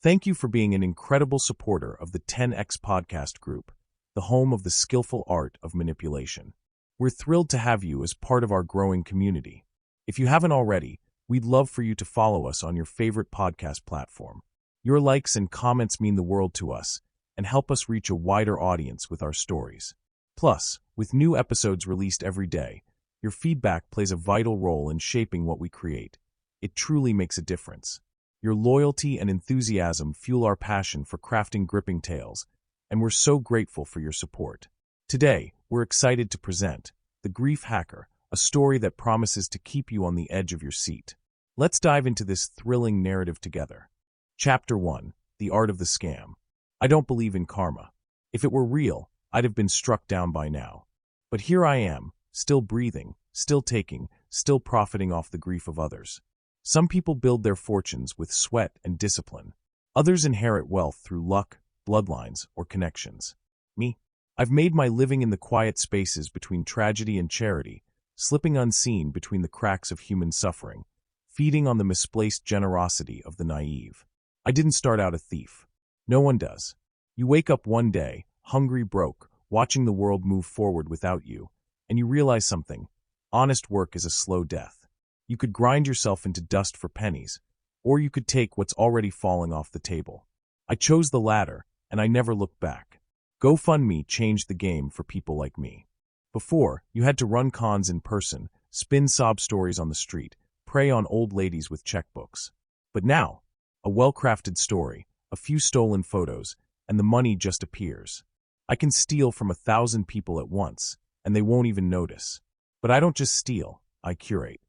Thank you for being an incredible supporter of the 10X podcast group, the home of the skillful art of manipulation. We're thrilled to have you as part of our growing community. If you haven't already, we'd love for you to follow us on your favorite podcast platform. Your likes and comments mean the world to us and help us reach a wider audience with our stories. Plus, with new episodes released every day, your feedback plays a vital role in shaping what we create. It truly makes a difference. Your loyalty and enthusiasm fuel our passion for crafting gripping tales, and we're so grateful for your support. Today, we're excited to present The Grief Hacker, a story that promises to keep you on the edge of your seat. Let's dive into this thrilling narrative together. Chapter 1: The Art of the Scam. I don't believe in karma. If it were real, I'd have been struck down by now. But here I am, still breathing, still taking, still profiting off the grief of others. Some people build their fortunes with sweat and discipline. Others inherit wealth through luck, bloodlines, or connections. Me? I've made my living in the quiet spaces between tragedy and charity, slipping unseen between the cracks of human suffering, feeding on the misplaced generosity of the naive. I didn't start out a thief. No one does. You wake up one day, hungry, broke, watching the world move forward without you, and you realize something. Honest work is a slow death. You could grind yourself into dust for pennies, or you could take what's already falling off the table. I chose the latter, and I never looked back. GoFundMe changed the game for people like me. Before, you had to run cons in person, spin sob stories on the street, prey on old ladies with checkbooks. But now, a well-crafted story, a few stolen photos, and the money just appears. I can steal from 1,000 people at once, and they won't even notice. But I don't just steal, I curate.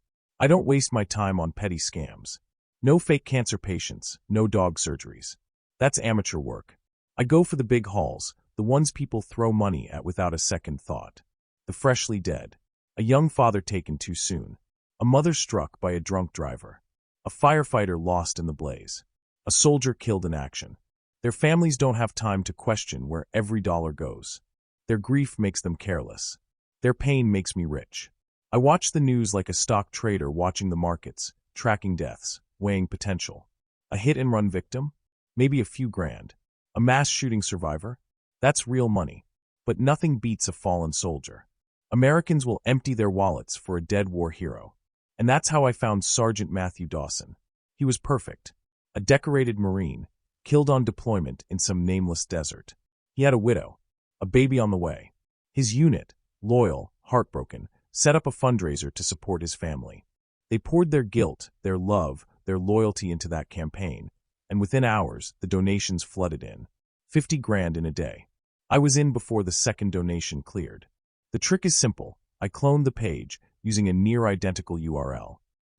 I don't waste my time on petty scams. No fake cancer patients, no dog surgeries. That's amateur work. I go for the big hauls, the ones people throw money at without a second thought. The freshly dead. A young father taken too soon. A mother struck by a drunk driver. A firefighter lost in the blaze. A soldier killed in action. Their families don't have time to question where every dollar goes. Their grief makes them careless. Their pain makes me rich. I watch the news like a stock trader watching the markets, tracking deaths, weighing potential. A hit-and-run victim? Maybe a few grand. A mass shooting survivor? That's real money. But nothing beats a fallen soldier. Americans will empty their wallets for a dead war hero. And that's how I found Sergeant Matthew Dawson. He was perfect. A decorated Marine, killed on deployment in some nameless desert. He had a widow, a baby on the way. His unit, loyal, heartbroken, set up a fundraiser to support his family. They poured their guilt, their love, their loyalty into that campaign, and within hours, the donations flooded in. 50 grand in a day. I was in before the second donation cleared. The trick is simple. I cloned the page using a near-identical URL.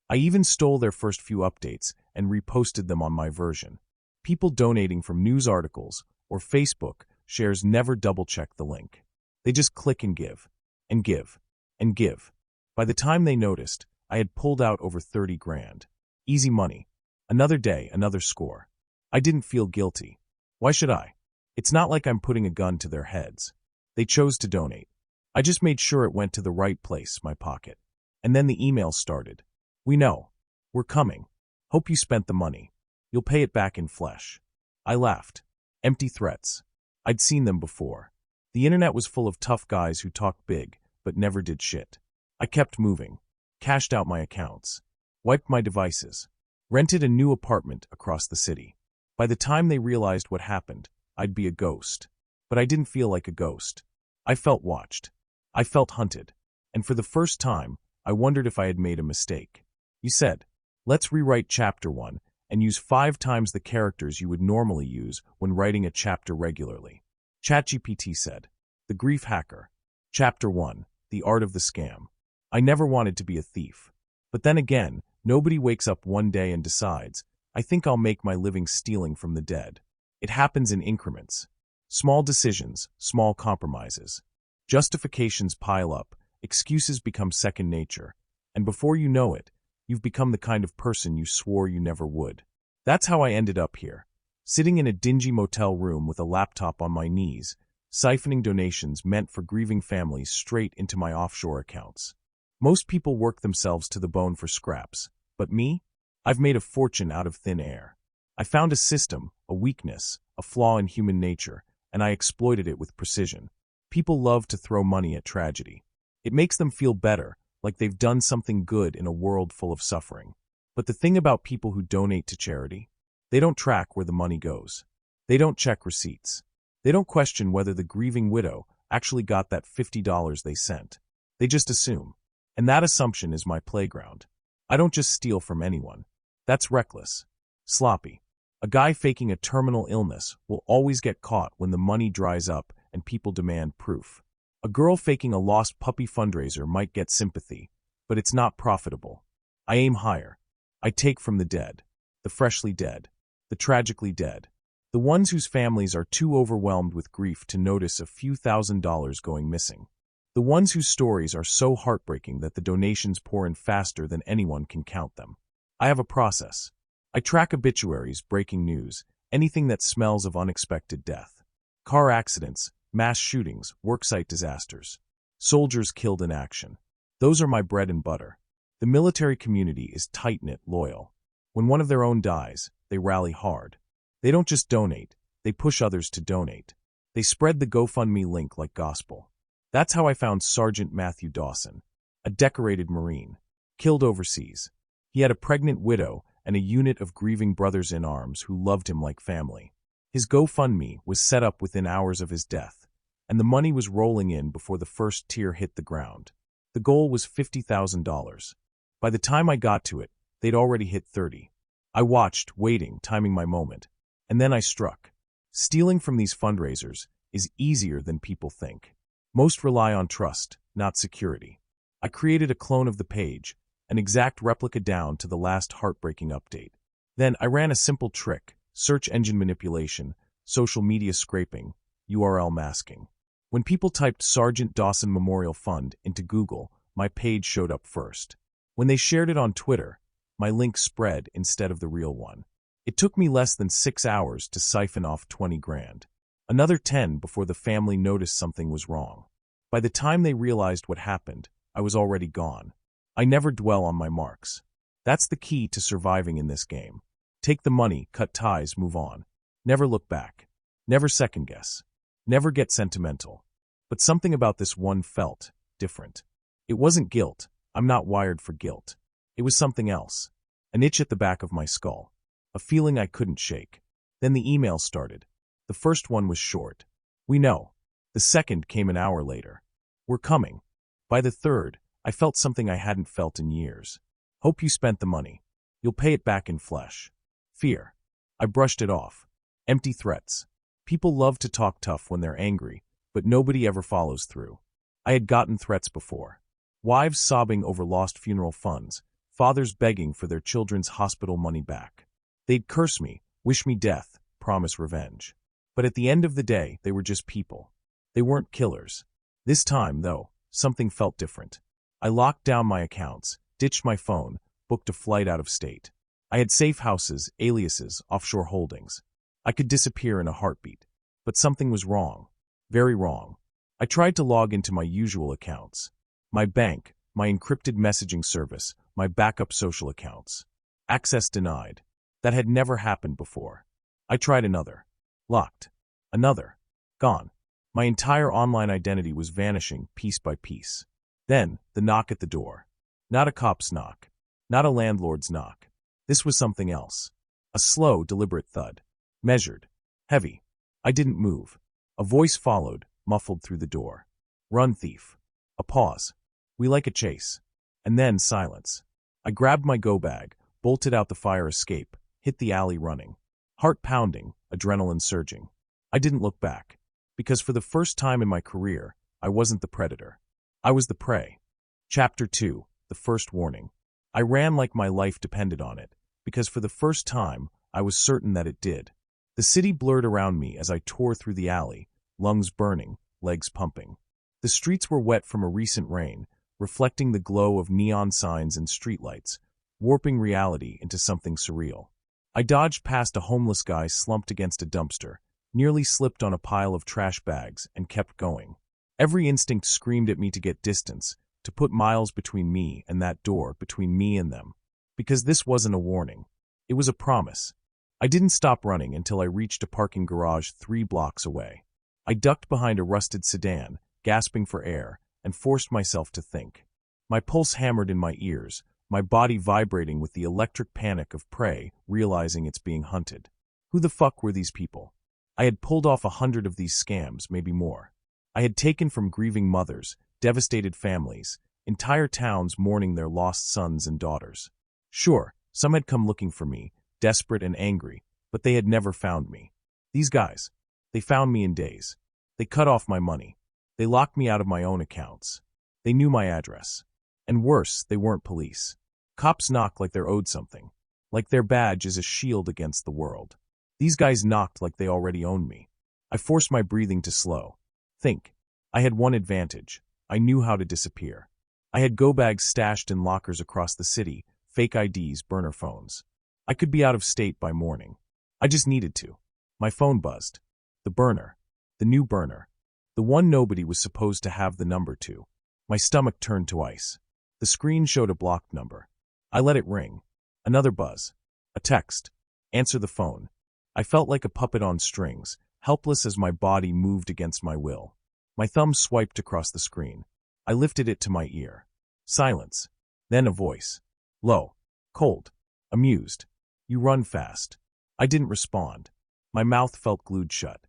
I even stole their first few updates and reposted them on my version. People donating from news articles or Facebook shares never double-check the link. They just click and give, and give, and give. By the time they noticed, I had pulled out over 30 grand. Easy money. Another day, another score. I didn't feel guilty. Why should I? It's not like I'm putting a gun to their heads. They chose to donate. I just made sure it went to the right place, my pocket. And then the emails started. We know. We're coming. Hope you spent the money. You'll pay it back in flesh. I laughed. Empty threats. I'd seen them before. The internet was full of tough guys who talked big, but never did shit. I kept moving, cashed out my accounts, wiped my devices, rented a new apartment across the city. By the time they realized what happened, I'd be a ghost. But I didn't feel like a ghost. I felt watched. I felt hunted. And for the first time, I wondered if I had made a mistake. You said, let's rewrite chapter 1 and use 5 times the characters you would normally use when writing a chapter regularly. ChatGPT said, The Grief Hacker. Chapter 1. The Art of the Scam. I never wanted to be a thief. But then again, nobody wakes up one day and decides, I think I'll make my living stealing from the dead. It happens in increments. Small decisions, small compromises. Justifications pile up, excuses become second nature, and before you know it, you've become the kind of person you swore you never would. That's how I ended up here, sitting in a dingy motel room with a laptop on my knees, siphoning donations meant for grieving families straight into my offshore accounts. Most people work themselves to the bone for scraps, but me? I've made a fortune out of thin air. I found a system, a weakness, a flaw in human nature, and I exploited it with precision. People love to throw money at tragedy. It makes them feel better, like they've done something good in a world full of suffering. But the thing about people who donate to charity, they don't track where the money goes. They don't check receipts. They don't question whether the grieving widow actually got that $50 they sent. They just assume. And that assumption is my playground. I don't just steal from anyone. That's reckless. Sloppy. A guy faking a terminal illness will always get caught when the money dries up and people demand proof. A girl faking a lost puppy fundraiser might get sympathy, but it's not profitable. I aim higher. I take from the dead, the freshly dead, the tragically dead, the ones whose families are too overwhelmed with grief to notice a few $1,000s going missing. The ones whose stories are so heartbreaking that the donations pour in faster than anyone can count them. I have a process. I track obituaries, breaking news, anything that smells of unexpected death. Car accidents, mass shootings, worksite disasters. Soldiers killed in action. Those are my bread and butter. The military community is tight-knit, loyal. When one of their own dies, they rally hard. They don't just donate, they push others to donate. They spread the GoFundMe link like gospel. That's how I found Sergeant Matthew Dawson, a decorated Marine, killed overseas. He had a pregnant widow and a unit of grieving brothers in arms who loved him like family. His GoFundMe was set up within hours of his death, and the money was rolling in before the first tear hit the ground. The goal was $50,000. By the time I got to it, they'd already hit 30. I watched, waiting, timing my moment. And then I struck. Stealing from these fundraisers is easier than people think. Most rely on trust, not security. I created a clone of the page, an exact replica down to the last heartbreaking update. Then I ran a simple trick, search engine manipulation, social media scraping, URL masking. When people typed Sergeant Dawson Memorial Fund into Google, my page showed up first. When they shared it on Twitter, my link spread instead of the real one. It took me less than 6 hours to siphon off 20 grand. Another 10 before the family noticed something was wrong. By the time they realized what happened, I was already gone. I never dwell on my marks. That's the key to surviving in this game. Take the money, cut ties, move on. Never look back. Never second guess. Never get sentimental. But something about this one felt different. It wasn't guilt. I'm not wired for guilt. It was something else. An itch at the back of my skull. A feeling I couldn't shake. Then the email started. The first one was short. We know. The second came an hour later. We're coming. By the third, I felt something I hadn't felt in years. Hope you spent the money. You'll pay it back in flesh. Fear. I brushed it off. Empty threats. People love to talk tough when they're angry, but nobody ever follows through. I had gotten threats before. Wives sobbing over lost funeral funds. Fathers begging for their children's hospital money back. They'd curse me, wish me death, promise revenge. But at the end of the day, they were just people. They weren't killers. This time, though, something felt different. I locked down my accounts, ditched my phone, booked a flight out of state. I had safe houses, aliases, offshore holdings. I could disappear in a heartbeat. But something was wrong. Very wrong. I tried to log into my usual accounts. My bank, my encrypted messaging service, my backup social accounts. Access denied. That had never happened before. I tried another. Locked. Another. Gone. My entire online identity was vanishing piece by piece. Then, the knock at the door. Not a cop's knock. Not a landlord's knock. This was something else. A slow, deliberate thud. Measured. Heavy. I didn't move. A voice followed, muffled through the door. Run, thief. A pause. We like a chase. And then silence. I grabbed my go bag, bolted out the fire escape, hit the alley running. Heart pounding, adrenaline surging. I didn't look back. Because for the first time in my career, I wasn't the predator. I was the prey. Chapter 2, the first warning. I ran like my life depended on it, because for the first time, I was certain that it did. The city blurred around me as I tore through the alley, lungs burning, legs pumping. The streets were wet from a recent rain, reflecting the glow of neon signs and streetlights, warping reality into something surreal. I dodged past a homeless guy slumped against a dumpster, nearly slipped on a pile of trash bags, and kept going. Every instinct screamed at me to get distance, to put miles between me and that door, between me and them. Because this wasn't a warning. It was a promise. I didn't stop running until I reached a parking garage 3 blocks away. I ducked behind a rusted sedan, gasping for air, and forced myself to think. My pulse hammered in my ears, my body vibrating with the electric panic of prey realizing it's being hunted. Who the fuck were these people? I had pulled off 100 of these scams, maybe more. I had taken from grieving mothers, devastated families, entire towns mourning their lost sons and daughters. Sure, some had come looking for me, desperate and angry, but they had never found me. These guys, they found me in days. They cut off my money. They locked me out of my own accounts. They knew my address. And worse, they weren't police. Cops knock like they're owed something, like their badge is a shield against the world. These guys knocked like they already owned me. I forced my breathing to slow. Think. I had one advantage. I knew how to disappear. I had go bags stashed in lockers across the city, fake IDs, burner phones. I could be out of state by morning. I just needed to. My phone buzzed. The burner. The new burner. The one nobody was supposed to have the number to. My stomach turned to ice. The screen showed a blocked number. I let it ring. Another buzz. A text. Answer the phone. I felt like a puppet on strings, helpless as my body moved against my will. My thumb swiped across the screen. I lifted it to my ear. Silence. Then a voice. Low. Cold. Amused. You run fast. I didn't respond. My mouth felt glued shut.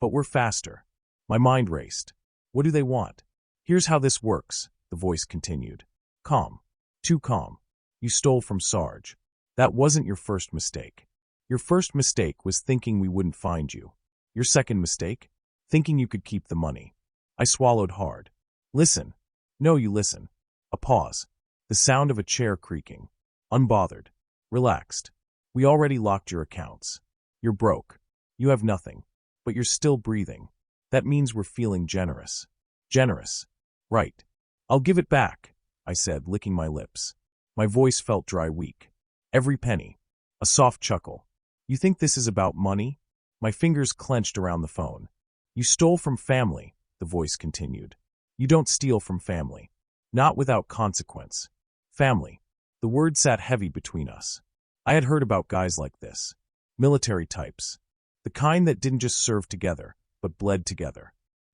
But we're faster. My mind raced. What do they want? Here's how this works, the voice continued. Calm. Too calm. You stole from Sarge. That wasn't your first mistake. Your first mistake was thinking we wouldn't find you. Your second mistake? Thinking you could keep the money. I swallowed hard. Listen. No, you listen. A pause. The sound of a chair creaking. Unbothered. Relaxed. We already locked your accounts. You're broke. You have nothing. But you're still breathing. That means we're feeling generous. Generous. Right. I'll give it back, I said, licking my lips. My voice felt dry, weak. Every penny. A soft chuckle. You think this is about money? My fingers clenched around the phone. You stole from family, the voice continued. You don't steal from family. Not without consequence. Family. The word sat heavy between us. I had heard about guys like this. Military types. The kind that didn't just serve together, but bled together.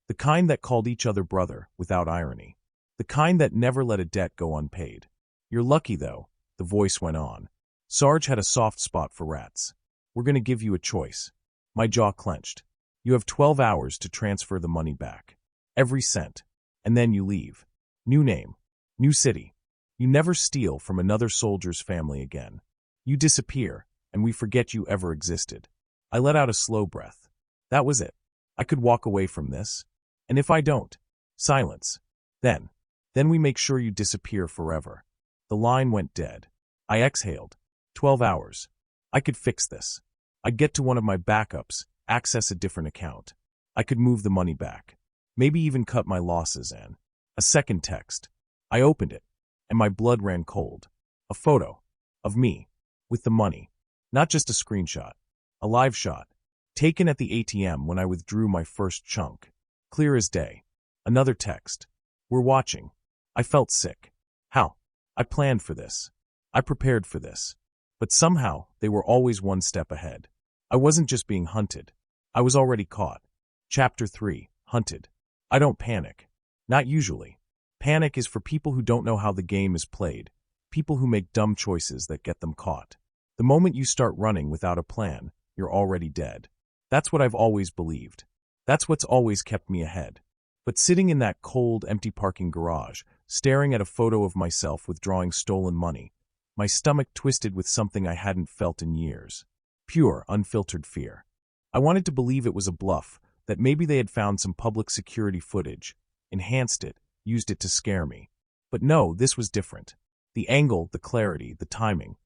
The kind that called each other brother without irony. The kind that never let a debt go unpaid. You're lucky, though, the voice went on. Sarge had a soft spot for rats. We're going to give you a choice. My jaw clenched. You have 12 hours to transfer the money back. Every cent. And then you leave. New name. New city. You never steal from another soldier's family again. You disappear, and we forget you ever existed. I let out a slow breath. That was it. I could walk away from this. And if I don't? Silence. Then we make sure you disappear forever. The line went dead. I exhaled. 12 hours. I could fix this. I'd get to one of my backups, access a different account. I could move the money back. Maybe even cut my losses and a second text. I opened it, and my blood ran cold. A photo. Of me. With the money. Not just a screenshot. A live shot. Taken at the ATM when I withdrew my first chunk. Clear as day. Another text. We're watching. I felt sick. How? I planned for this. I prepared for this. But somehow, they were always one step ahead. I wasn't just being hunted. I was already caught. Chapter 3. Hunted. I don't panic. Not usually. Panic is for people who don't know how the game is played. People who make dumb choices that get them caught. The moment you start running without a plan, you're already dead. That's what I've always believed. That's what's always kept me ahead. But sitting in that cold, empty parking garage, staring at a photo of myself withdrawing stolen money, my stomach twisted with something I hadn't felt in years. Pure, unfiltered fear. I wanted to believe it was a bluff, that maybe they had found some public security footage, enhanced it, used it to scare me. But no, this was different. The angle, the clarity, the timing.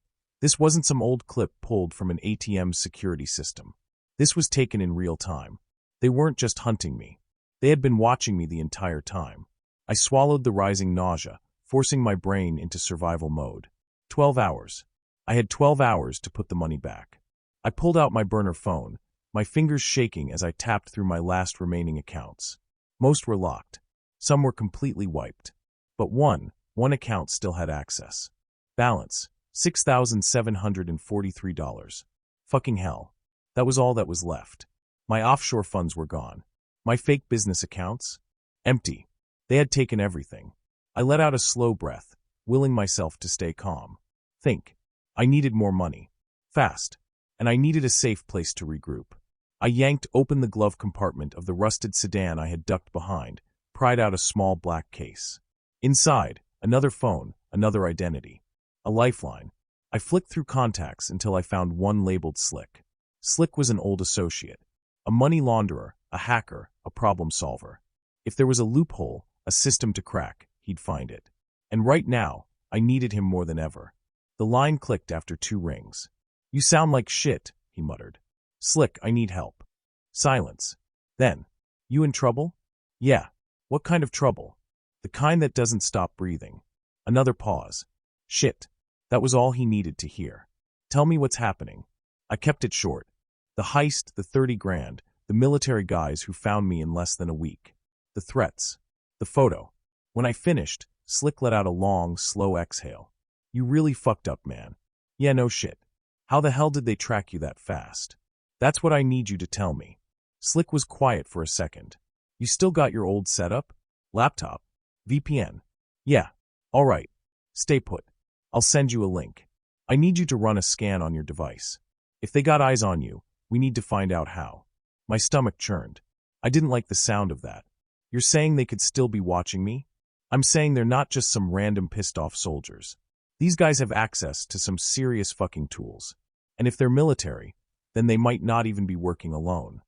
This wasn't some old clip pulled from an ATM's security system. This was taken in real time. They weren't just hunting me. They had been watching me the entire time. I swallowed the rising nausea, forcing my brain into survival mode. 12 hours. I had 12 hours to put the money back. I pulled out my burner phone, my fingers shaking as I tapped through my last remaining accounts. Most were locked. Some were completely wiped. But one account still had access. Balance, $6,743. Fucking hell. That was all that was left. My offshore funds were gone. My fake business accounts? Empty. They had taken everything. I let out a slow breath, willing myself to stay calm. Think. I needed more money. Fast. And I needed a safe place to regroup. I yanked open the glove compartment of the rusted sedan I had ducked behind, pried out a small black case. Inside, another phone, another identity. A lifeline. I flicked through contacts until I found one labeled Slick. Slick was an old associate. A money launderer, a hacker, a problem solver. If there was a loophole, a system to crack, he'd find it. And right now, I needed him more than ever. The line clicked after 2 rings. "You sound like shit," he muttered. "Slick, I need help." Silence. Then, "You in trouble?" "Yeah." "What kind of trouble?" "The kind that doesn't stop breathing." Another pause. "Shit." That was all he needed to hear. "Tell me what's happening." I kept it short. The heist, the 30 grand, the military guys who found me in less than a week. The threats. The photo. When I finished, Slick let out a long, slow exhale. "You really fucked up, man." "Yeah, no shit. How the hell did they track you that fast?" "That's what I need you to tell me." Slick was quiet for a second. "You still got your old setup? Laptop? VPN?" "Yeah." "All right. Stay put. I'll send you a link. I need you to run a scan on your device. If they got eyes on you, we need to find out how." My stomach churned. I didn't like the sound of that. "You're saying they could still be watching me?" "I'm saying they're not just some random pissed-off soldiers. These guys have access to some serious fucking tools. And if they're military, then they might not even be working alone."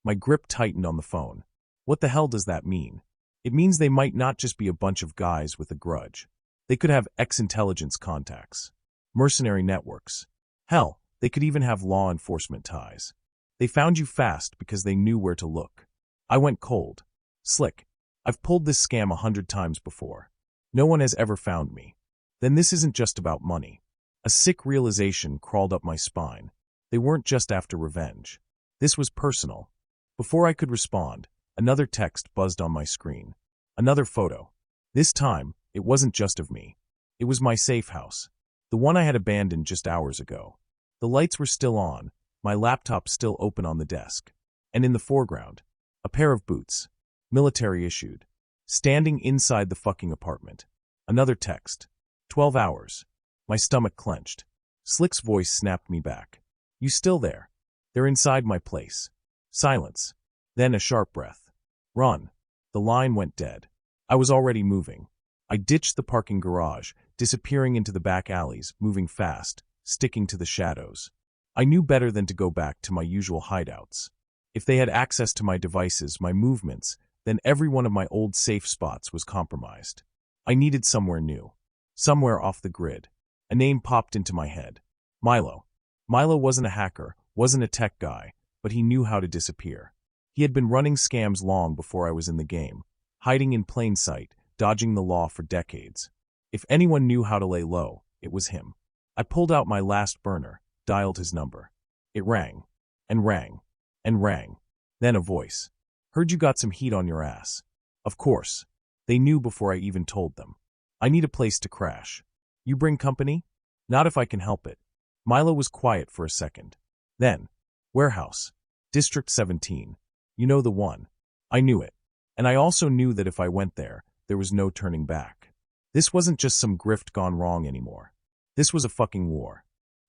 My grip tightened on the phone. What the hell does that mean? It means they might not just be a bunch of guys with a grudge. They could have ex-intelligence contacts, mercenary networks. Hell, they could even have law enforcement ties. They found you fast because they knew where to look. I went cold. "Slick, I've pulled this scam 100 times before. No one has ever found me." Then this isn't just about money. A sick realization crawled up my spine. They weren't just after revenge. This was personal. Before I could respond, another text buzzed on my screen. Another photo. This time, it wasn't just of me. It was my safe house. The one I had abandoned just hours ago. The lights were still on, my laptop still open on the desk. And in the foreground, a pair of boots, military issued, standing inside the fucking apartment. Another text. 12 hours. My stomach clenched. Slick's voice snapped me back. "You still there?" "They're inside my place." Silence. Then a sharp breath. "Run." The line went dead. I was already moving. I ditched the parking garage, disappearing into the back alleys, moving fast, sticking to the shadows. I knew better than to go back to my usual hideouts. If they had access to my devices, my movements, then every one of my old safe spots was compromised. I needed somewhere new. Somewhere off the grid. A name popped into my head. Milo. Milo wasn't a hacker, wasn't a tech guy, but he knew how to disappear. He had been running scams long before I was in the game, hiding in plain sight, dodging the law for decades. If anyone knew how to lay low, it was him. I pulled out my last burner, dialed his number. It rang, and rang, and rang. Then a voice. "Heard you got some heat on your ass." Of course. They knew before I even told them. "I need a place to crash." "You bring company?" "Not if I can help it." Milo was quiet for a second. Then, "Warehouse. District 17. You know the one." I knew it. And I also knew that if I went there, there was no turning back. This wasn't just some grift gone wrong anymore. This was a fucking war.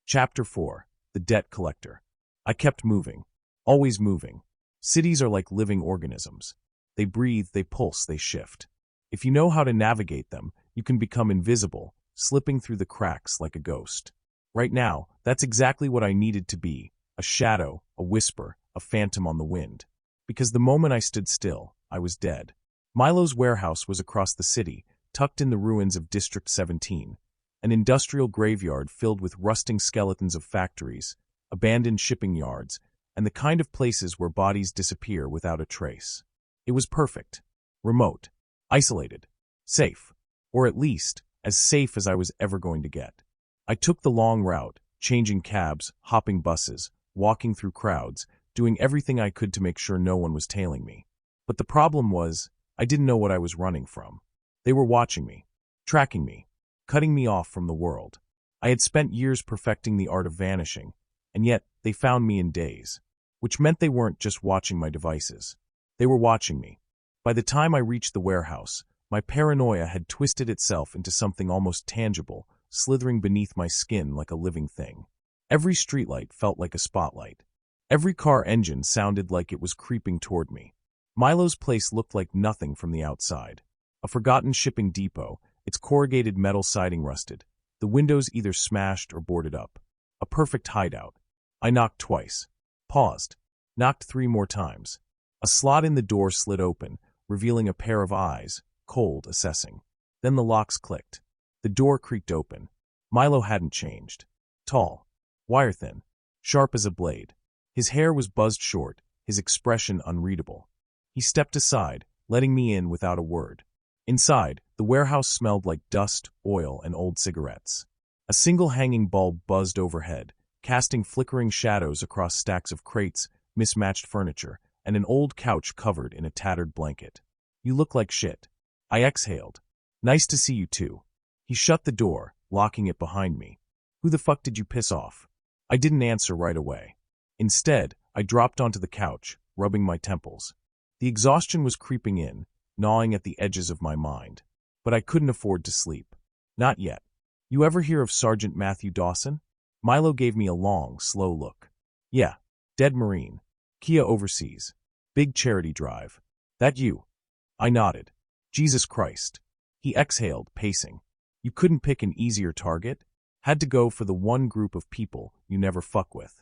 Chapter 4. The Debt Collector. I kept moving. Always moving. Cities are like living organisms. They breathe, they pulse, they shift. If you know how to navigate them, you can become invisible, slipping through the cracks like a ghost. Right now, that's exactly what I needed to be. A shadow, a whisper, a phantom on the wind. Because the moment I stood still, I was dead. Milo's warehouse was across the city, tucked in the ruins of District 17, an industrial graveyard filled with rusting skeletons of factories, abandoned shipping yards, and the kind of places where bodies disappear without a trace. It was perfect. Remote. Isolated. Safe. Or at least, as safe as I was ever going to get. I took the long route, changing cabs, hopping buses, walking through crowds, doing everything I could to make sure no one was tailing me. But the problem was, I didn't know what I was running from. They were watching me, tracking me, cutting me off from the world. I had spent years perfecting the art of vanishing, And yet, they found me in days. Which meant they weren't just watching my devices. They were watching me. By the time I reached the warehouse, my paranoia had twisted itself into something almost tangible, slithering beneath my skin like a living thing. Every streetlight felt like a spotlight. Every car engine sounded like it was creeping toward me. Milo's place looked like nothing from the outside. A forgotten shipping depot, its corrugated metal siding rusted, the windows either smashed or boarded up. A perfect hideout. I knocked twice. Paused. Knocked 3 more times. A slot in the door slid open, revealing a pair of eyes, cold, assessing. Then the locks clicked. The door creaked open. Milo hadn't changed. Tall. Wire-thin. Sharp as a blade. His hair was buzzed short, his expression unreadable. He stepped aside, letting me in without a word. Inside, the warehouse smelled like dust, oil, and old cigarettes. A single hanging bulb buzzed overhead, casting flickering shadows across stacks of crates, mismatched furniture, and an old couch covered in a tattered blanket. "You look like shit." I exhaled. "Nice to see you too." He shut the door, locking it behind me. "Who the fuck did you piss off?" I didn't answer right away. Instead, I dropped onto the couch, rubbing my temples. The exhaustion was creeping in, gnawing at the edges of my mind. But I couldn't afford to sleep. Not yet. "You ever hear of Sergeant Matthew Dawson?" Milo gave me a long, slow look. "Yeah. Dead Marine. Kia overseas. Big charity drive. That you?" I nodded. "Jesus Christ." He exhaled, pacing. "You couldn't pick an easier target? Had to go for the one group of people you never fuck with."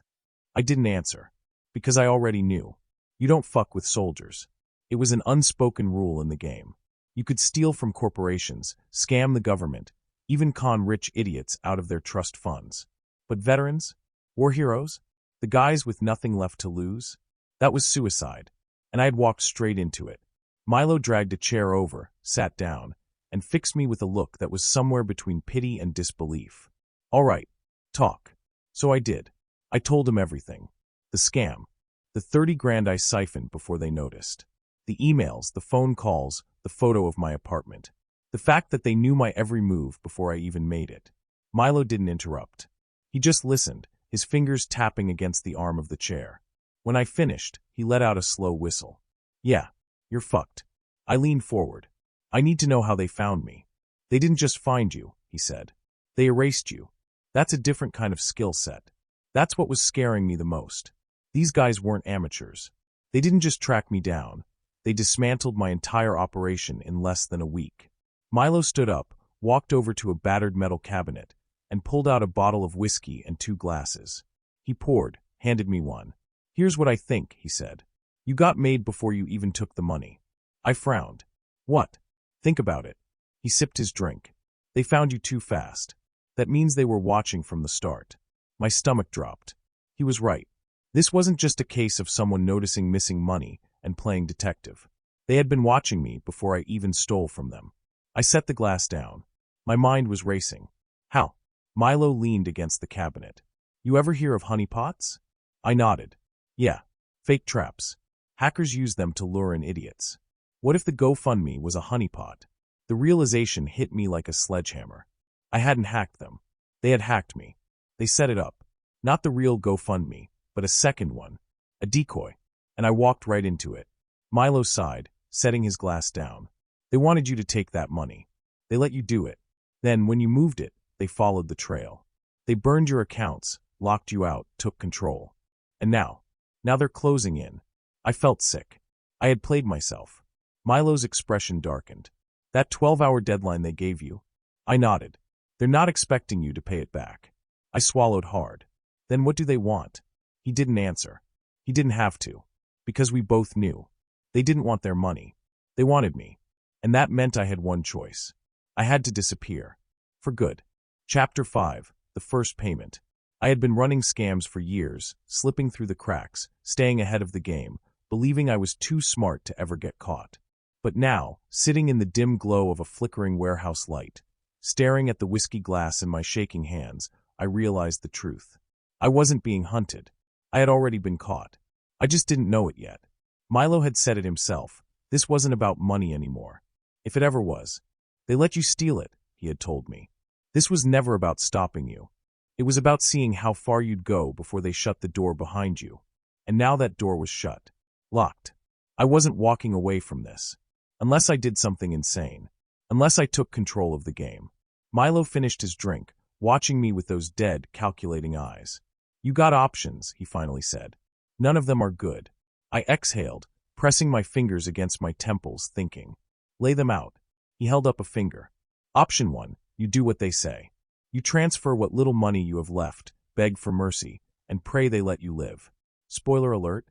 I didn't answer. Because I already knew. You don't fuck with soldiers. It was an unspoken rule in the game. You could steal from corporations, scam the government, even con rich idiots out of their trust funds. But veterans? War heroes? The guys with nothing left to lose? That was suicide. And I had walked straight into it. Milo dragged a chair over, sat down, and fixed me with a look that was somewhere between pity and disbelief. "All right, talk." So I did. I told him everything. The scam. The 30 grand I siphoned before they noticed. The emails, the phone calls, the photo of my apartment. The fact that they knew my every move before I even made it. Milo didn't interrupt. He just listened, his fingers tapping against the arm of the chair. When I finished, he let out a slow whistle. "Yeah, you're fucked." I leaned forward. "I need to know how they found me." "They didn't just find you," he said. "They erased you. That's a different kind of skill set." That's what was scaring me the most. These guys weren't amateurs. They didn't just track me down. They dismantled my entire operation in less than a week. Milo stood up, walked over to a battered metal cabinet, and pulled out a bottle of whiskey and 2 glasses. He poured, handed me one. "Here's what I think," he said. "You got made before you even took the money." I frowned. "What?" "Think about it." He sipped his drink. "They found you too fast. That means they were watching from the start." My stomach dropped. He was right. This wasn't just a case of someone noticing missing money and playing detective. They had been watching me before I even stole from them. I set the glass down. My mind was racing. "How?" Milo leaned against the cabinet. "You ever hear of honeypots?" I nodded. "Yeah. Fake traps. Hackers use them to lure in idiots." What if the GoFundMe was a honeypot? The realization hit me like a sledgehammer. I hadn't hacked them. They had hacked me. They set it up. Not the real GoFundMe, but a second one. A decoy. And I walked right into it. Milo sighed, setting his glass down. "They wanted you to take that money. They let you do it. Then, when you moved it, they followed the trail. They burned your accounts, locked you out, took control. And now they're closing in." I felt sick. I had played myself. Milo's expression darkened. "That 12-hour deadline they gave you?" I nodded. "They're not expecting you to pay it back." I swallowed hard. "Then what do they want?" He didn't answer. He didn't have to. Because we both knew. They didn't want their money. They wanted me. And that meant I had one choice. I had to disappear. For good. Chapter 5. The First Payment. I had been running scams for years, slipping through the cracks, staying ahead of the game, believing I was too smart to ever get caught. But now, sitting in the dim glow of a flickering warehouse light, staring at the whiskey glass in my shaking hands, I realized the truth. I wasn't being hunted. I had already been caught. I just didn't know it yet. Milo had said it himself. This wasn't about money anymore. If it ever was. They let you steal it, he had told me. This was never about stopping you. It was about seeing how far you'd go before they shut the door behind you. And now that door was shut. Locked. I wasn't walking away from this. Unless I did something insane. Unless I took control of the game. Milo finished his drink, watching me with those dead, calculating eyes. You got options, he finally said. None of them are good. I exhaled, pressing my fingers against my temples, thinking. Lay them out. He held up a finger. Option 1, you do what they say. You transfer what little money you have left, beg for mercy, and pray they let you live. Spoiler alert?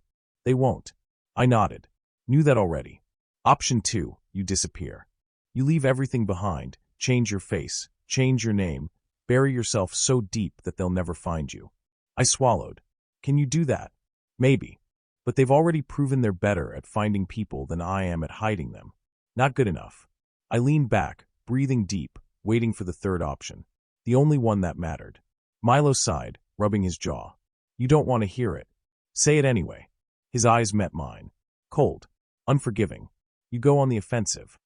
They won't. I nodded. Knew that already. Option 2, you disappear. You leave everything behind, change your face, change your name, bury yourself so deep that they'll never find you. I swallowed. Can you do that? Maybe. But they've already proven they're better at finding people than I am at hiding them. Not good enough. I leaned back, breathing deep, waiting for the third option. The only one that mattered. Milo sighed, rubbing his jaw. You don't want to hear it. Say it anyway. His eyes met mine. Cold. Unforgiving. You go on the offensive.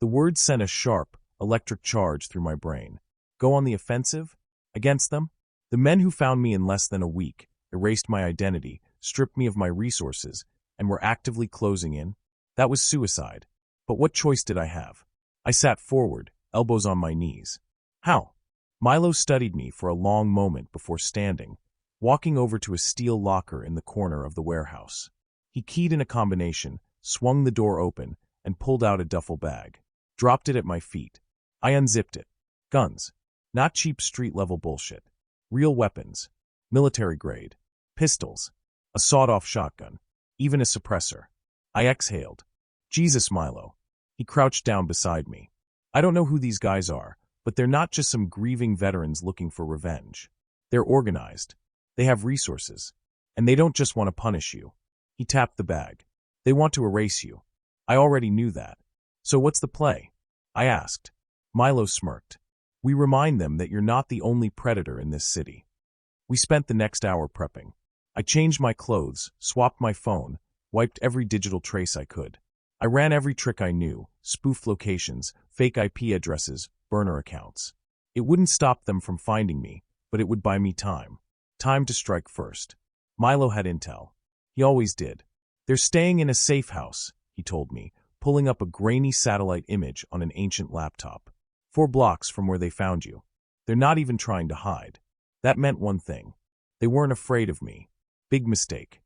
The words sent a sharp, electric charge through my brain. Go on the offensive? Against them? The men who found me in less than a week, erased my identity, stripped me of my resources, and were actively closing in? That was suicide. But what choice did I have? I sat forward, elbows on my knees. How? Milo studied me for a long moment before standing, walking over to a steel locker in the corner of the warehouse. He keyed in a combination, swung the door open, and pulled out a duffel bag. Dropped it at my feet. I unzipped it. Guns. Not cheap street-level bullshit. Real weapons. Military grade. Pistols. A sawed-off shotgun. Even a suppressor. I exhaled. Jesus, Milo. He crouched down beside me. I don't know who these guys are, but they're not just some grieving veterans looking for revenge. They're organized. They have resources. And they don't just want to punish you. He tapped the bag. They want to erase you. I already knew that. So what's the play? I asked. Milo smirked. We remind them that you're not the only predator in this city. We spent the next hour prepping. I changed my clothes, swapped my phone, wiped every digital trace I could. I ran every trick I knew, spoofed locations, fake IP addresses, burner accounts. It wouldn't stop them from finding me, but it would buy me time. Time to strike first. Milo had intel. He always did. They're staying in a safe house, he told me, pulling up a grainy satellite image on an ancient laptop. 4 blocks from where they found you. They're not even trying to hide. That meant one thing. They weren't afraid of me. Big mistake.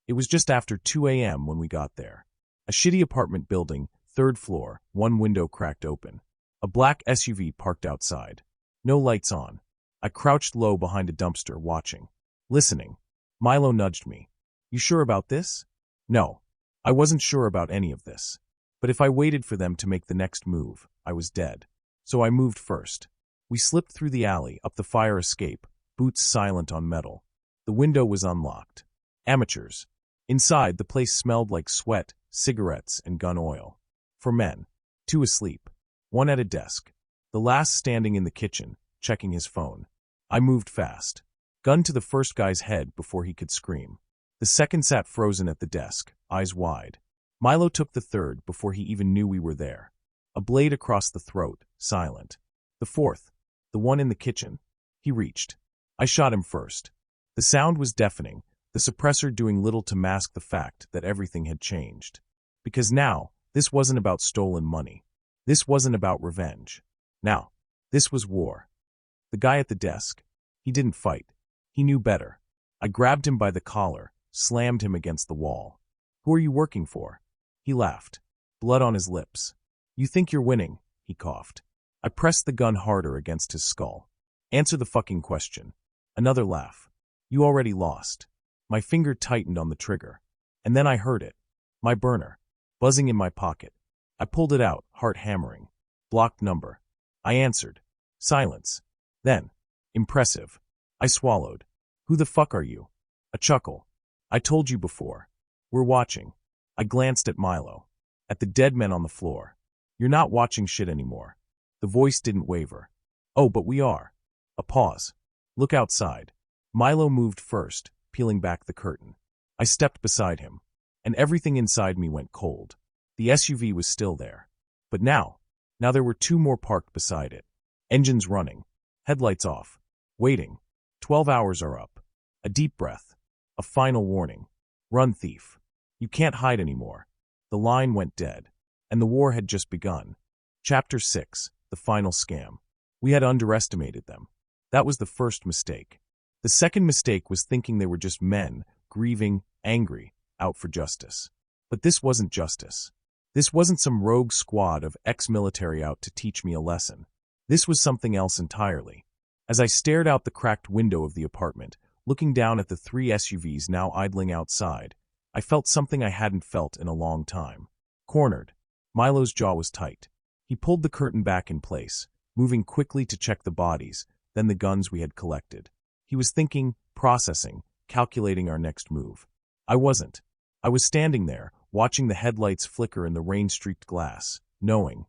It was just after 2 a.m. when we got there. A shitty apartment building, 3rd floor, one window cracked open. A black SUV parked outside. No lights on. I crouched low behind a dumpster, watching. Listening. Milo nudged me. You sure about this? No. I wasn't sure about any of this. But if I waited for them to make the next move, I was dead. So I moved first. We slipped through the alley, up the fire escape, boots silent on metal. The window was unlocked. Amateurs. Inside, the place smelled like sweat, cigarettes, and gun oil. 4 men. 2 asleep. 1 at a desk. The last standing in the kitchen, checking his phone. I moved fast. Gun to the first guy's head before he could scream. The second sat frozen at the desk, eyes wide. Milo took the third before he even knew we were there. A blade across the throat, silent. The fourth, the one in the kitchen. He reached. I shot him first. The sound was deafening, the suppressor doing little to mask the fact that everything had changed. Because now, this wasn't about stolen money. This wasn't about revenge. Now, this was war. The guy at the desk, he didn't fight. He knew better. I grabbed him by the collar, slammed him against the wall. Who are you working for? He laughed, blood on his lips. You think you're winning, he coughed. I pressed the gun harder against his skull. Answer the fucking question. Another laugh. You already lost. My finger tightened on the trigger. And then I heard it. My burner. Buzzing in my pocket. I pulled it out, heart hammering. Blocked number. I answered. Silence. Then. Impressive. I swallowed. Who the fuck are you? A chuckle. I told you before. We're watching. I glanced at Milo. At the dead men on the floor. You're not watching shit anymore. The voice didn't waver. Oh, but we are. A pause. Look outside. Milo moved first, peeling back the curtain. I stepped beside him, and everything inside me went cold. The SUV was still there. But now there were 2 more parked beside it. Engines running. Headlights off. Waiting. 12 hours are up. A deep breath. A final warning. Run, thief. You can't hide anymore. The line went dead, and the war had just begun. Chapter 6. The Final Scam. We had underestimated them. That was the first mistake. The second mistake was thinking they were just men, grieving, angry, out for justice. But this wasn't justice. This wasn't some rogue squad of ex-military out to teach me a lesson. This was something else entirely. As I stared out the cracked window of the apartment, looking down at the 3 SUVs now idling outside, I felt something I hadn't felt in a long time. Cornered. Milo's jaw was tight. He pulled the curtain back in place, moving quickly to check the bodies, then the guns we had collected. He was thinking, processing, calculating our next move. I wasn't. I was standing there, watching the headlights flicker in the rain-streaked glass, knowing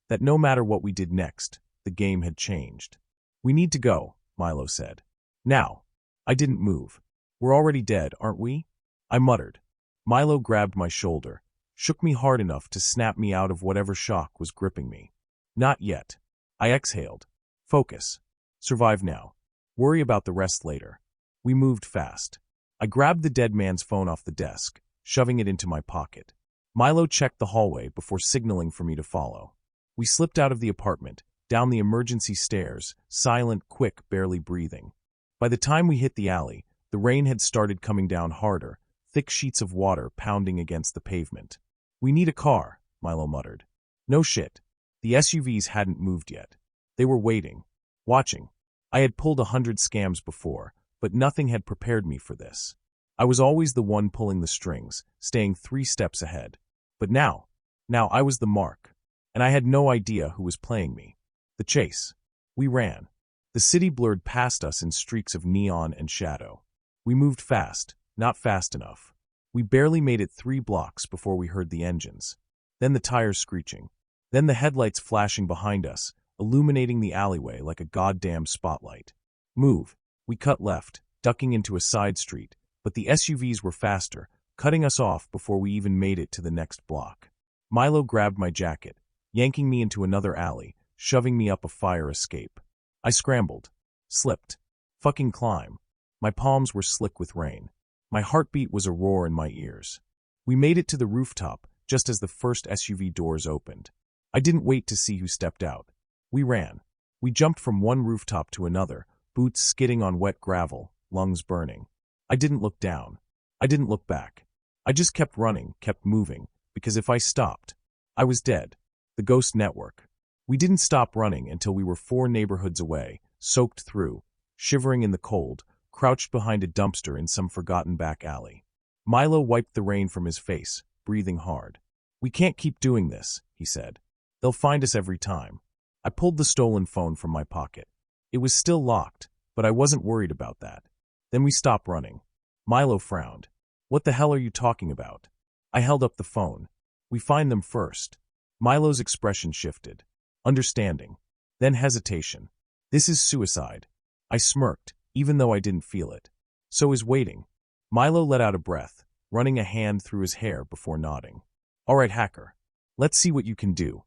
that no matter what we did next, the game had changed. "We need to go," Milo said. "Now." I didn't move. "We're already dead, aren't we?" I muttered. Milo grabbed my shoulder, shook me hard enough to snap me out of whatever shock was gripping me. "Not yet." I exhaled. "Focus. Survive now. Worry about the rest later." We moved fast. I grabbed the dead man's phone off the desk, shoving it into my pocket. Milo checked the hallway before signaling for me to follow. We slipped out of the apartment, down the emergency stairs, silent, quick, barely breathing. By the time we hit the alley, the rain had started coming down harder, thick sheets of water pounding against the pavement. "We need a car," Milo muttered. No shit. The SUVs hadn't moved yet. They were waiting, watching. I had pulled 100 scams before, but nothing had prepared me for this. I was always the one pulling the strings, staying 3 steps ahead. But now I was the mark, and I had no idea who was playing me. The chase. We ran. The city blurred past us in streaks of neon and shadow. We moved fast, not fast enough. We barely made it 3 blocks before we heard the engines. Then the tires screeching. Then the headlights flashing behind us, illuminating the alleyway like a goddamn spotlight. "Move." We cut left, ducking into a side street, but the SUVs were faster, cutting us off before we even made it to the next block. Milo grabbed my jacket, yanking me into another alley, shoving me up a fire escape. I scrambled. Slipped. Fucking climb. My palms were slick with rain. My heartbeat was a roar in my ears. We made it to the rooftop just as the first SUV doors opened. I didn't wait to see who stepped out. We ran. We jumped from one rooftop to another, boots skidding on wet gravel, lungs burning. I didn't look down. I didn't look back. I just kept running, kept moving, because if I stopped, I was dead. The Ghost Network. We didn't stop running until we were 4 neighborhoods away, soaked through, shivering in the cold, crouched behind a dumpster in some forgotten back alley. Milo wiped the rain from his face, breathing hard. "We can't keep doing this," he said. "They'll find us every time." I pulled the stolen phone from my pocket. It was still locked, but I wasn't worried about that. Then we stopped running. Milo frowned. "What the hell are you talking about?" I held up the phone. "We find them first." Milo's expression shifted. Understanding. Then hesitation. "This is suicide." I smirked, even though I didn't feel it. "So is waiting." Milo let out a breath, running a hand through his hair before nodding. "All right, hacker. Let's see what you can do."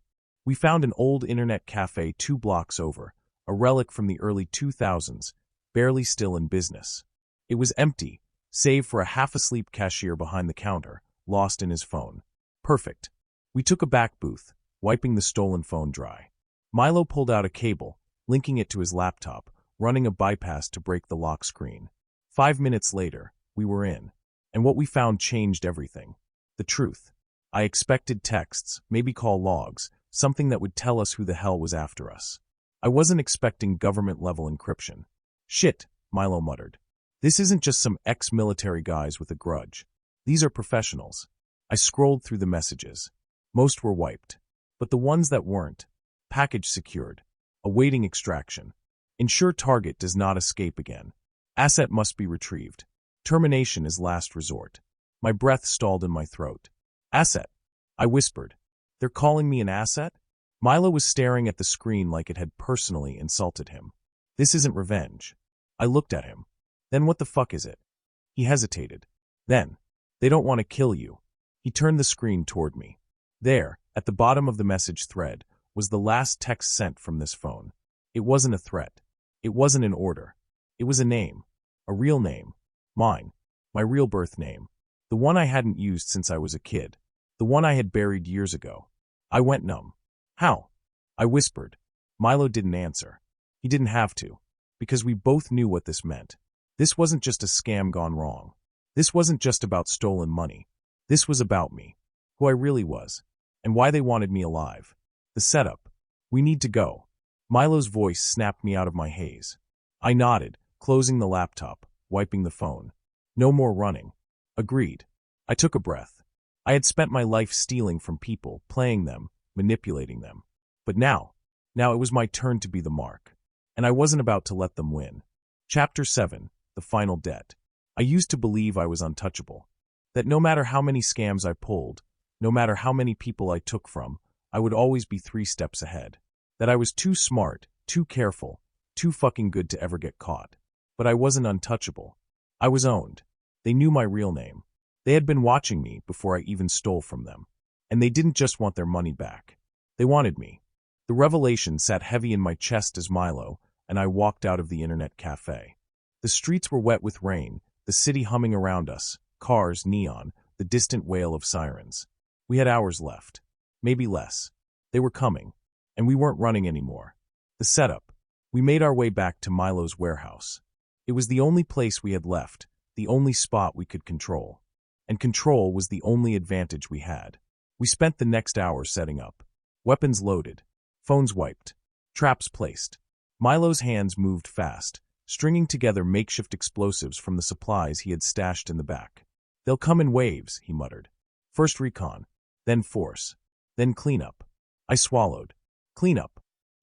We found an old internet cafe 2 blocks over, a relic from the early 2000s, barely still in business. It was empty, save for a half-asleep cashier behind the counter, lost in his phone. Perfect. We took a back booth, wiping the stolen phone dry. Milo pulled out a cable, linking it to his laptop, running a bypass to break the lock screen. 5 minutes later, we were in. And what we found changed everything. The truth. I expected texts, maybe call logs, something that would tell us who the hell was after us. I wasn't expecting government-level encryption. "Shit," Milo muttered. "This isn't just some ex-military guys with a grudge. These are professionals." I scrolled through the messages. Most were wiped. But the ones that weren't. Package secured. Awaiting extraction. Ensure target does not escape again. Asset must be retrieved. Termination is last resort. My breath stalled in my throat. "Asset," I whispered. "They're calling me an asset?" Milo was staring at the screen like it had personally insulted him. "This isn't revenge." I looked at him. "Then what the fuck is it?" He hesitated. "Then, they don't want to kill you." He turned the screen toward me. There, at the bottom of the message thread, was the last text sent from this phone. It wasn't a threat. It wasn't an order. It was a name. A real name. Mine. My real birth name. The one I hadn't used since I was a kid. The one I had buried years ago. I went numb. How? I whispered. Milo didn't answer. He didn't have to. Because we both knew what this meant. This wasn't just a scam gone wrong. This wasn't just about stolen money. This was about me. Who I really was. And why they wanted me alive. The setup. We need to go. Milo's voice snapped me out of my haze. I nodded, closing the laptop, wiping the phone. No more running. Agreed. I took a breath. I had spent my life stealing from people, playing them, manipulating them. But now it was my turn to be the mark. And I wasn't about to let them win. Chapter 7. The Final Debt. I used to believe I was untouchable. That no matter how many scams I pulled, no matter how many people I took from, I would always be 3 steps ahead. That I was too smart, too careful, too fucking good to ever get caught. But I wasn't untouchable. I was owned. They knew my real name. They had been watching me before I even stole from them. And they didn't just want their money back. They wanted me. The revelation sat heavy in my chest as Milo and I walked out of the internet cafe. The streets were wet with rain, the city humming around us, cars, neon, the distant wail of sirens. We had hours left. Maybe less. They were coming. And we weren't running anymore. The setup. We made our way back to Milo's warehouse. It was the only place we had left, the only spot we could control. And control was the only advantage we had. We spent the next hour setting up. Weapons loaded. Phones wiped. Traps placed. Milo's hands moved fast, stringing together makeshift explosives from the supplies he had stashed in the back. They'll come in waves, he muttered. First recon, then force, then cleanup. I swallowed. Cleanup.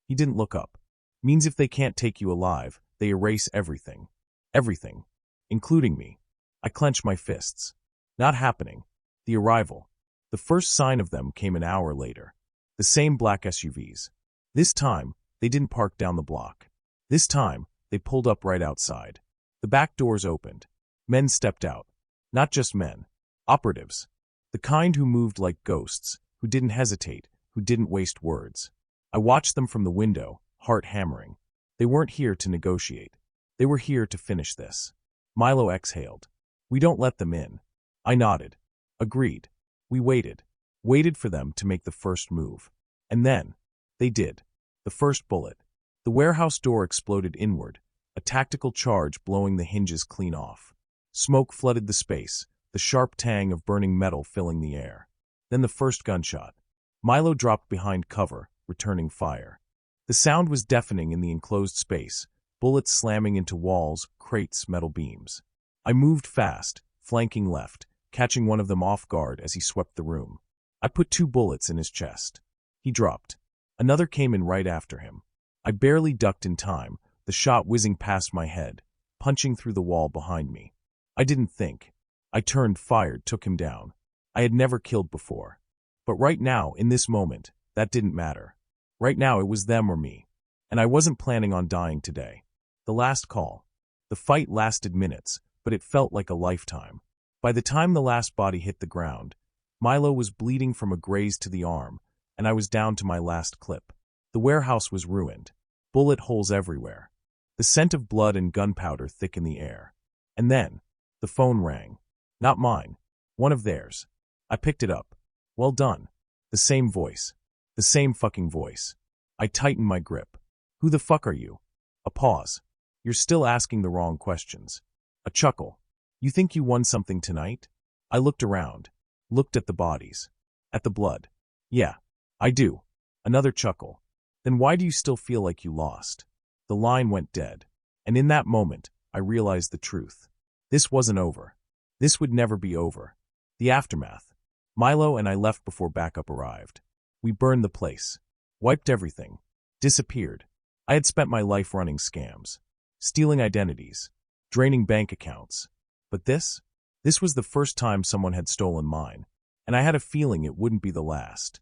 He didn't look up. Means if they can't take you alive, they erase everything. Everything. Including me. I clenched my fists. Not happening. The arrival. The first sign of them came an hour later. The same black SUVs. This time, they didn't park down the block. This time, they pulled up right outside. The back doors opened. Men stepped out. Not just men. Operatives. The kind who moved like ghosts, who didn't hesitate, who didn't waste words. I watched them from the window, heart hammering. They weren't here to negotiate. They were here to finish this. Milo exhaled. We don't let them in. I nodded. Agreed. We waited. Waited for them to make the first move. And then, they did. The first bullet. The warehouse door exploded inward, a tactical charge blowing the hinges clean off. Smoke flooded the space, the sharp tang of burning metal filling the air. Then the first gunshot. Milo dropped behind cover, returning fire. The sound was deafening in the enclosed space, bullets slamming into walls, crates, metal beams. I moved fast, flanking left, catching one of them off guard as he swept the room. I put 2 bullets in his chest. He dropped. Another came in right after him. I barely ducked in time, the shot whizzing past my head, punching through the wall behind me. I didn't think. I turned, fired, took him down. I had never killed before. But right now, in this moment, that didn't matter. Right now it was them or me. And I wasn't planning on dying today. The last call. The fight lasted minutes, but it felt like a lifetime. By the time the last body hit the ground, Milo was bleeding from a graze to the arm, and I was down to my last clip. The warehouse was ruined. Bullet holes everywhere. The scent of blood and gunpowder thick in the air. And then, the phone rang. Not mine. One of theirs. I picked it up. Well done. The same voice. The same fucking voice. I tightened my grip. Who the fuck are you? A pause. You're still asking the wrong questions. A chuckle. You think you won something tonight? I looked around. Looked at the bodies. At the blood. Yeah, I do. Another chuckle. Then why do you still feel like you lost? The line went dead. And in that moment, I realized the truth. This wasn't over. This would never be over. The aftermath. Milo and I left before backup arrived. We burned the place. Wiped everything. Disappeared. I had spent my life running scams. Stealing identities. Draining bank accounts. But this was the first time someone had stolen mine. And I had a feeling it wouldn't be the last.